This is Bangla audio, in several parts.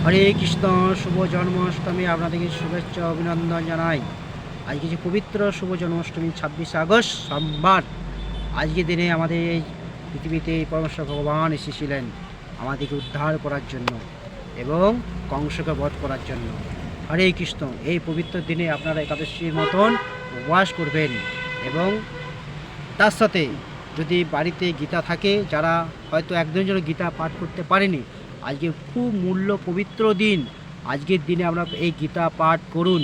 হরে কৃষ্ণ। শুভ জন্মাষ্টমী, আপনাদেরকে শুভেচ্ছা অভিনন্দন জানাই। আজকে যে পবিত্র শুভ জন্মাষ্টমী 26 আগস্ট সোমবার, আজকের দিনে আমাদের এই পৃথিবীতে পরমেশ্বর ভগবান এসেছিলেন আমাদেরকে উদ্ধার করার জন্য এবং কংসকে বধ করার জন্য। হরে কৃষ্ণ। এই পবিত্র দিনে আপনারা একাদশীর মতন উপবাস করবেন এবং তার সাথে যদি বাড়িতে গীতা থাকে, যারা হয়তো একদিনের জন্য গীতা পাঠ করতে পারেনি, আজকে খুব মূল্য পবিত্র দিন, আজকের দিনে আমরা এই গীতা পাঠ করুন।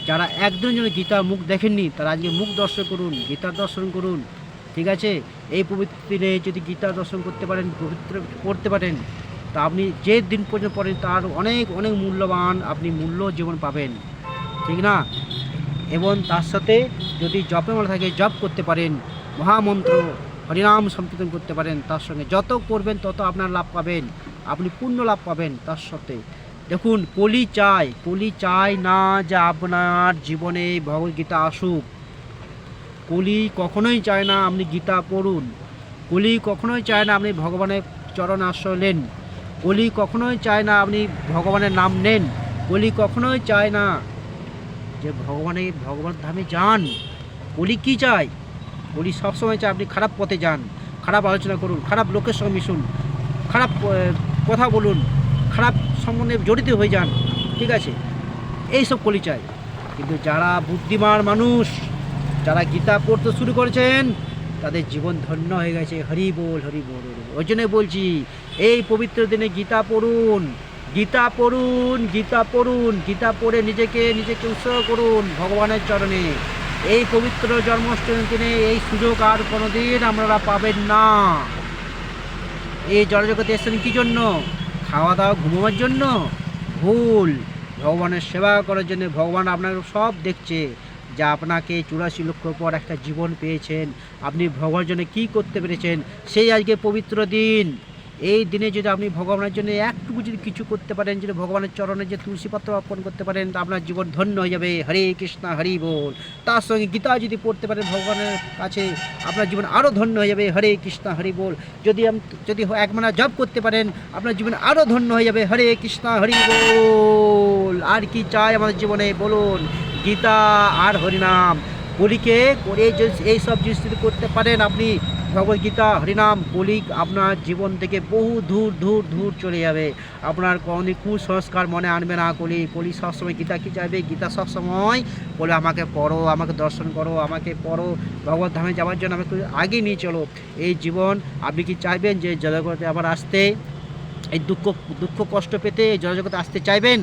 যারা একদিনের জন্য গীতা মুখ দেখেননি, তারা আজকে মুখ দর্শন করুন, গীতার দর্শন করুন। ঠিক আছে? এই পবিত্র দিনে যদি গীতা দর্শন করতে পারেন, পবিত্র পড়তে পারেন, তা আপনি যে দিন পর্যন্ত পড়েন তার অনেক অনেক মূল্যবান আপনি মূল্য জীবন পাবেন। ঠিক না? এবং তার সাথে যদি জপে মালা থাকে, জপ করতে পারেন, মহামন্ত্র হরিনাম সংকীর্তন করতে পারেন, তার সঙ্গে যত করবেন তত আপনার লাভ পাবেন, আপনি পূর্ণ লাভ পাবেন। তার সাথে দেখুন, কলি চায় না যে আপনার জীবনে ভগবদ্গীতা আসুক। কলি কখনোই চায় না আপনি গীতা পড়ুন। কলি কখনোই চায় না আপনি ভগবানের চরণ আশ্রয় নেন। কলি কখনোই চায় না আপনি ভগবানের নাম নেন। কলি কখনোই চায় না যে ভগবান ধামে যান। কলি কী চায়? কলি সবসময় চায় আপনি খারাপ পথে যান, খারাপ আলোচনা করুন, খারাপ লোকের সঙ্গে মিশুন, খারাপ কথা বলুন, খারাপ সম্বন্ধে জড়িত হয়ে যান। ঠিক আছে? এইসব কলি চায়। কিন্তু যারা বুদ্ধিমান মানুষ, যারা গীতা পড়তে শুরু করেছেন, তাদের জীবন ধন্য হয়ে গেছে। হরি বল, হরি বল, হরি বল। ওই জন্যই বলছি, এই পবিত্র দিনে গীতা পড়ুন, গীতা পড়ুন, গীতা পড়ুন। গীতা পড়ে নিজেকে উৎসর্গ করুন ভগবানের চরণে। এই পবিত্র জন্মাষ্টমীর দিনে এই সুযোগ আর কোনোদিন আপনারা পাবেন না। এই জড়জগতে এসেছেন কী জন্য? খাওয়া দাওয়া ঘুমাবার জন্য? ভুল। ভগবানের সেবা করার জন্য। ভগবান আপনার সব দেখছে, যা আপনাকে 84 লক্ষ পর একটা জীবন পেয়েছেন, আপনি ভগবানের জন্য কী করতে পেরেছেন, সেই আজকে পবিত্র দিন। এই দিনে যদি আপনি ভগবানের জন্য একটুকু যদি কিছু করতে পারেন, যদি ভগবানের চরণে যে তুলসী পাত্র অর্পণ করতে পারেন, তা আপনার জীবন ধন্য হয়ে যাবে। হরে কৃষ্ণ, হরি বল। তার সঙ্গে গীতা যদি পড়তে পারেন ভগবানের কাছে, আপনার জীবন আরও ধন্য হয়ে যাবে। হরে কৃষ্ণ, হরি বল। যদি এক মানা জপ করতে পারেন, আপনার জীবন আরও ধন্য হয়ে যাবে। হরে কৃষ্ণ, হরি বল। আর কি চাই আমাদের জীবনে বলুন? গীতা আর হরিনাম। কলিকে করে এই সব জিনিস যদি করতে পারেন আপনি, ভগবদ্গীতা, হরিনাম, কলি আপনার জীবন থেকে বহু দূর চলে যাবে। আপনার কোনো কুসংস্কার মনে আনবে না। কলি সবসময় গীতা কী চাইবে? গীতা সবসময় বলে আমাকে পড়ো, আমাকে দর্শন করো, আমাকে পড়ো, ভগবত ধামে যাওয়ার জন্য আমাকে আগে নিয়ে চলো। এই জীবন আপনি কি চাইবেন যে জগতে আবার আসতে, এই দুঃখ কষ্ট পেতে এই জগতে আসতে চাইবেন?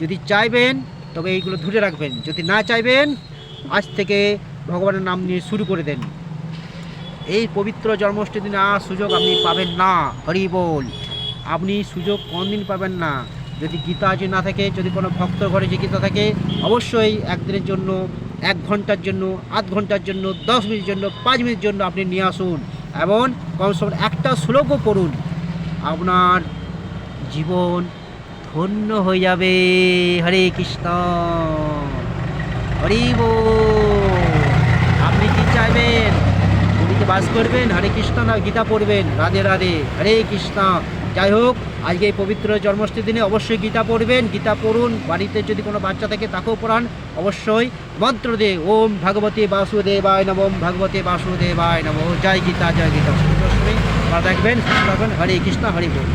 যদি চাইবেন তবে এইগুলো ধরে রাখবেন। যদি না চাইবেন, আজ থেকে ভগবানের নাম নিয়ে শুরু করে দেন। এই পবিত্র জন্মাষ্টমীর দিনে আর সুযোগ আপনি পাবেন না। হরি বল। আপনি সুযোগ কোনদিন পাবেন না। যদি গীতা যদি না থাকে, যদি কোনো ভক্তর ঘরে যে গীতা থাকে, অবশ্যই একদিনের জন্য, 1 ঘন্টার জন্য, আধ ঘন্টার জন্য, 10 মিনিটের জন্য, 5 মিনিটের জন্য আপনি নিয়ে আসুন এবং কমসে কম একটা শ্লোকও পড়ুন। আপনার জীবন ধন্য হয়ে যাবে। হরে কৃষ্ণ, হরি বল। আপনি কি চাইবেন? পুরীতে বাস করবেন, হরে কৃষ্ণ, না গীতা পড়বেন? রাধে রাধে, হরে কৃষ্ণ। যাই হোক, আজকে এই পবিত্র জন্মাষ্টমীর দিনে অবশ্যই গীতা পড়বেন, গীতা পড়ুন। বাড়িতে যদি কোনো বাচ্চা থাকে তাকেও পড়ান। অবশ্যই মন্ত্র দে, ওম ভগবতে বাসুদেবায় নমঃ, ওম ভগবতে বাসুদেবায় নমঃ। জয় গীতা, জয় গীতা। জন্মাষ্টমী ভালো থাকবেন, সুস্থ থাকবেন। হরে কৃষ্ণ, হরি বল।